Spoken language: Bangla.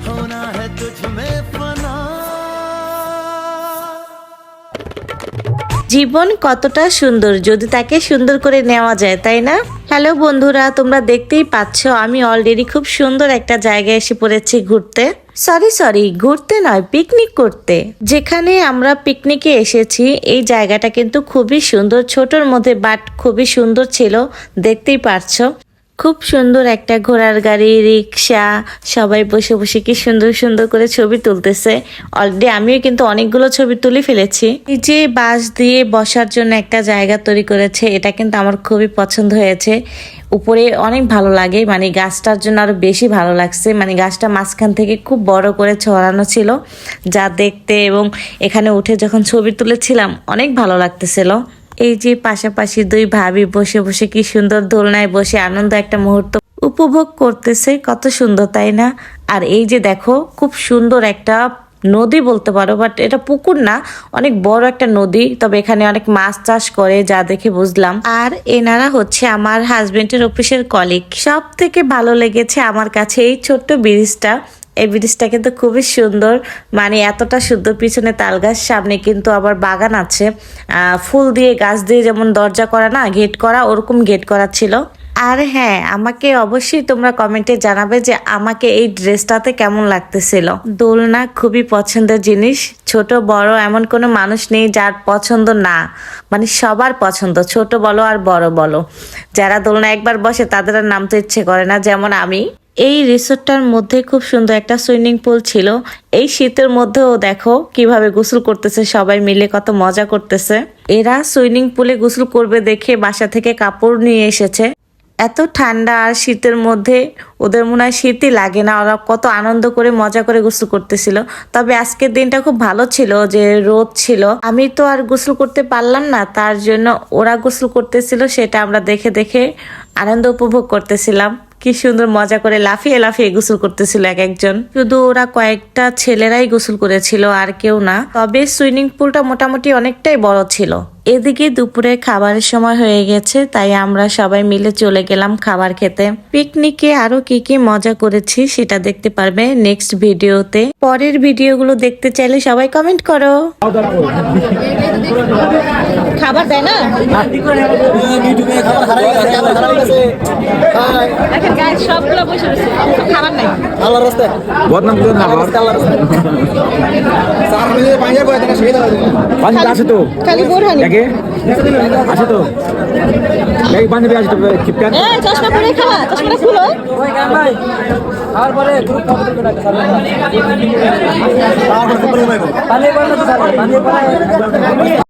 होना है तुझ में फना। জীবন কতটা সুন্দর যদি তাকে সুন্দর করে নেওয়া যায়, তাই না? হ্যালো বন্ধুরা, তোমরা দেখতেই পাচ্ছ আমি অলরেডি খুব সুন্দর একটা জায়গায় এসে পড়েছি ঘুরতে। সরি ঘুরতে নয়, পিকনিক করতে। যেখানে আমরা পিকনিকে এসেছি এই জায়গাটা কিন্তু খুবই সুন্দর, ছোটর মধ্যে বাট খুবই সুন্দর ছিল, দেখতেই পারছো। খুব সুন্দর একটা ঘোড়ার গাড়ি, রিক্সা, সবাই বসে বসে কি সুন্দর সুন্দর করে ছবি তুলতেছে। অলরেডি আমিও কিন্তু অনেকগুলো ছবি তুলে ফেলেছি। এই যে বাঁশ দিয়ে বসার জন্য একটা জায়গা তৈরি করেছে, এটা কিন্তু আমার খুবই পছন্দ হয়েছে। উপরে অনেক ভালো লাগে, মানে গাছটার জন্য আরো বেশি ভালো লাগছে। মানে গাছটা মাঝখান থেকে খুব বড় করে ছড়ানো ছিল, যা দেখতে এবং এখানে উঠে যখন ছবি তুলেছিলাম অনেক ভালো লাগতেছিল। এই যে পাশাপাশি দুই ভাবি বসে বসে কি সুন্দর দোলনায় বসে আনন্দ একটা মুহূর্ত উপভোগ করতেছে, কত সুন্দর তাই না? আর এই যে দেখো খুব সুন্দর একটা নদী বলতে পারো, বাট এটা পুকুর না, অনেক বড় একটা নদী। তবে এখানে অনেক মাছ চাষ করে, যা দেখে বুঝলাম। আর এনারা হচ্ছে আমার হাজবেন্ডের অফিসের কলিগ। সব থেকে ভালো লেগেছে আমার কাছে এই ছোট্ট ব্রিজটা। এই ব্রিজটা কিন্তু খুবই সুন্দর, মানে এতটা সুন্দর। পিছনে তাল গাছ, সামনে কিন্তু আবার বাগান আছে, ফুল দিয়ে গাছ দিয়ে যেমন দরজা করা না, গেট করা, ওরকম গেট করা ছিল। আর হ্যাঁ, আমাকে অবশ্যই তোমরা কমেন্টে জানাবে যে আমাকে এই ড্রেসটাতে কেমন লাগতেছিল। দোলনা খুবই পছন্দের জিনিস, ছোট বড় এমন কোনো মানুষ নেই যার পছন্দ না, মানে সবার পছন্দ, ছোট বলো আর বড় বলো। যারা দোলনা একবার বসে তাদের আর নামতে ইচ্ছে করে না, যেমন আমি। এই রিসোর্টটার মধ্যে খুব সুন্দর একটা সুইমিং পুল ছিল। এই শীতের মধ্যেও দেখো কিভাবে গোসল করতেছে সবাই মিলে, কত মজা করতেছে। এরা সুইমিং পুলে গোসল করবে দেখে বাসা থেকে কাপড় নিয়ে এসেছে। এত ঠান্ডা আর শীতের মধ্যে ওদের মনে হয় শীতই লাগে না, ওরা কত আনন্দ করে মজা করে গোসল করতেছিল। তবে আজকের দিনটা খুব ভালো ছিল, যে রোদ ছিল। আমি তো আর গোসল করতে পারলাম না, তার জন্য ওরা গোসল করতেছিল, সেটা আমরা দেখে দেখে আনন্দ উপভোগ করতেছিলাম। কি সুন্দর মজা করে লাফিয়ে লাফিয়ে গোসল করতেছিল এক একজন। শুধু ওরা কয়েকটা ছেলেরাই গোসল করেছিল, আর কেউ না। তবে সুইমিং পুলটা মোটামুটি অনেকটাই বড় ছিল। এদিকে দুপুরে খাবারের সময় হয়ে গেছে, তাই আমরা সবাই মিলে চলে গেলাম খাবার খেতে। পিকনিকে আরো কি কি মজা করেছি সেটা দেখতে পারবে নেক্সট ভিডিওতে। পরের ভিডিওগুলো দেখতে চাইলে সবাই কমেন্ট করো। খাবার দেয় না, সবগুলো বসে রয়েছে, খাবার নাই। আল্লাহর রাস্তায় বদনাম করে না বাবা, আল্লাহর রাস্তায় স্যার আমি পানি বয় থেকে শুয়ে দাও। পানি আছে তো খালি বোরহানি দেখে আছে তো, এই পানি আছে তো, চিপকান এই চশমা পরে খাওয়া, চশমাটা খুলো। ওই গান ভাই আর পরে গ্রুপ কত করে লাগে স্যার, তারপর পানি পড়ে না তো স্যার, পানি পড়ে